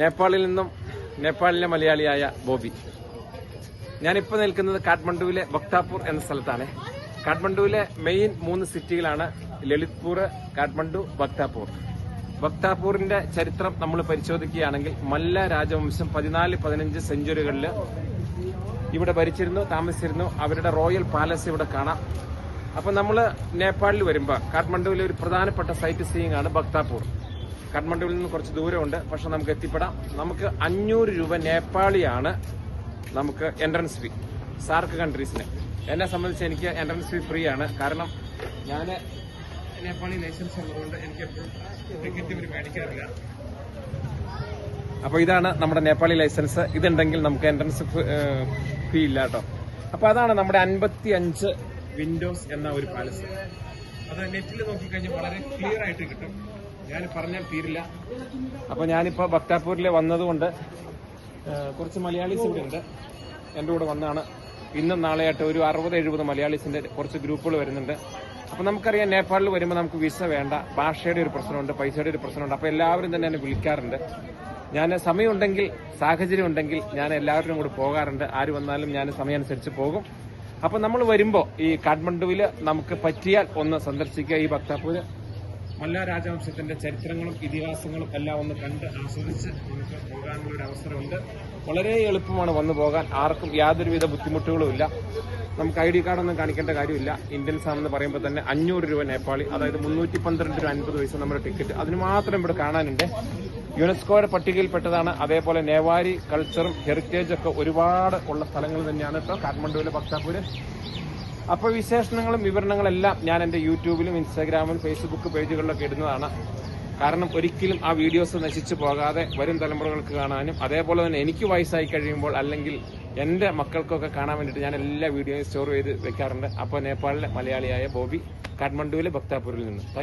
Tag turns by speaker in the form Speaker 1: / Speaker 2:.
Speaker 1: നേപ്പാളിൽ നിന്നും നേപ്പാളിലെ മലയാളിയായ ബോബി. ഞാനിപ്പോൾ നിൽക്കുന്നത് കാഠ്മണ്ഡുവിലെ ബക്താപൂർ എന്ന സ്ഥലത്താണ്. കാഠ്മണ്ഡുവിലെ മെയിൻ 3 സിറ്റികളാണ് ലളിത്പൂർ, കാഠ്മണ്ഡു, ബക്താപൂർ. ബക്താപൂരിന്റെ ചരിത്രം നമ്മൾ പരിശോധിക്കുകയാണെങ്കിൽ മല്ല രാജവംശം 14-15 സെഞ്ചുറികളിൽ ഇവിടെ ഭരിച്ചിരുന്നു, താമസിച്ചിരുന്നു. അവരുടെ റോയൽ പാലസ് ഇവിടെ കാണാം. അപ്പൊ നമ്മൾ നേപ്പാളിൽ വരുമ്പോൾ കാഠ്മണ്ഡുവിലെ ഒരു പ്രധാനപ്പെട്ട സൈറ്റ് സീയിങ് ആണ് ബക്താപൂർ. കാഠ്മണ്ഡുവിൽ നിന്ന് കുറച്ച് ദൂരമുണ്ട്, പക്ഷെ നമുക്ക് എത്തിപ്പെടാം. നമുക്ക് 500 രൂപ നേപ്പാളിയാണ് നമുക്ക് എൻട്രൻസ് ഫീ സാർക്ക് കൺട്രീസിന്. എന്നെ സംബന്ധിച്ച് എനിക്ക് എൻട്രൻസ് ഫീ ഫ്രീ ആണ്. കാരണം ഞാൻ നേപ്പാളി ലൈസൻസ് ഉള്ളതുകൊണ്ട് എനിക്ക് എപ്പോഴും ടിക്കറ്റ് ഇവർ മേടിക്കാറില്ല. അപ്പൊ ഇതാണ് നമ്മുടെ നേപ്പാളി ലൈസൻസ്. ഇതുണ്ടെങ്കിൽ നമുക്ക് എൻട്രൻസ് ഫീ ഇല്ല കേട്ടോ. അപ്പൊ അതാണ് നമ്മുടെ 55 വിൻഡോസ് എന്ന ഒരു പാലസ്. അത് നെറ്റിൽ നോക്കിക്കഴിഞ്ഞാൽ വളരെ ക്ലിയർ ആയിട്ട് കിട്ടും. ഞാൻ പറഞ്ഞാൽ തീരില്ല. അപ്പൊ ഞാനിപ്പോ ബക്താപൂരിൽ വന്നതുകൊണ്ട് കുറച്ച് മലയാളീസ് ഇവിടെ ഉണ്ട്. എൻ്റെ കൂടെ വന്നാണ്. ഇന്നും നാളെയായിട്ട് ഒരു 60-70 മലയാളീസിന്റെ കുറച്ച് ഗ്രൂപ്പുകൾ വരുന്നുണ്ട്. അപ്പൊ നമുക്കറിയാം നേപ്പാളിൽ വരുമ്പോൾ നമുക്ക് വിസ വേണ്ട, ഭാഷയുടെ ഒരു പ്രശ്നമുണ്ട്, പൈസയുടെ ഒരു പ്രശ്നമുണ്ട്. അപ്പൊ എല്ലാവരും തന്നെ എന്നെ വിളിക്കാറുണ്ട്. ഞാൻ സമയമുണ്ടെങ്കിൽ, സാഹചര്യം ഉണ്ടെങ്കിൽ ഞാൻ എല്ലാവരും കൂടെ പോകാറുണ്ട്. ആര് വന്നാലും ഞാൻ സമയം അനുസരിച്ച് പോകും. അപ്പൊ നമ്മൾ വരുമ്പോൾ ഈ കാഠ്മണ്ഡുവിൽ നമുക്ക് പറ്റിയാൽ ഒന്ന് സന്ദർശിക്കുക. ഈ ബക്താപൂര് മല്ല രാജവംശത്തിന്റെ ചരിത്രങ്ങളും ഇതിഹാസങ്ങളും എല്ലാം ഒന്ന് കണ്ട് ആസ്വദിച്ച് നമുക്ക് പോകാനുള്ള ഒരു അവസരമുണ്ട്. വളരെ എളുപ്പമാണ് വന്നു പോകാൻ. ആർക്കും യാതൊരുവിധ ബുദ്ധിമുട്ടുകളും ഇല്ല. നമുക്ക് ID കാർഡൊന്നും കാണിക്കേണ്ട കാര്യമില്ല. ഇന്ത്യൻസ് ആണെന്ന് പറയുമ്പോൾ തന്നെ 500 രൂപ നേപ്പാളി, അതായത് 312 രൂപ 50 പൈസ നമ്മുടെ ടിക്കറ്റ്. അതിന് മാത്രം ഇവിടെ കാണാനുണ്ട്. യുനെസ്കോയുടെ പട്ടികയിൽപ്പെട്ടതാണ്. അതേപോലെ നേവാരി കൾച്ചറും ഹെറിറ്റേജ് ഒക്കെ ഒരുപാട് ഉള്ള സ്ഥലങ്ങൾ തന്നെയാണ് കേട്ടോ കാഠ്മണ്ഡുവിലെ ബക്താപൂര്. അപ്പോൾ വിശേഷണങ്ങളും വിവരണങ്ങളെല്ലാം ഞാൻ എൻ്റെ യൂട്യൂബിലും ഇൻസ്റ്റാഗ്രാമിലും ഫേസ്ബുക്ക് പേജുകളിലൊക്കെ ഇടുന്നതാണ്. കാരണം ഒരിക്കലും ആ വീഡിയോസ് നശിച്ചു പോകാതെ വരും തലമുറകൾക്ക് കാണാനും, അതേപോലെ തന്നെ എനിക്ക് വയസ്സായി കഴിയുമ്പോൾ അല്ലെങ്കിൽ എൻ്റെ മക്കൾക്കൊക്കെ കാണാൻ വേണ്ടിയിട്ട് ഞാൻ എല്ലാ വീഡിയോയും സ്റ്റോർ ചെയ്ത് വെക്കാറുണ്ട്. അപ്പോൾ നേപ്പാളിലെ മലയാളിയായ ബോബി, കാഠ്മണ്ഡുവിലെ ബക്താപൂരിൽ നിന്ന്. താങ്ക്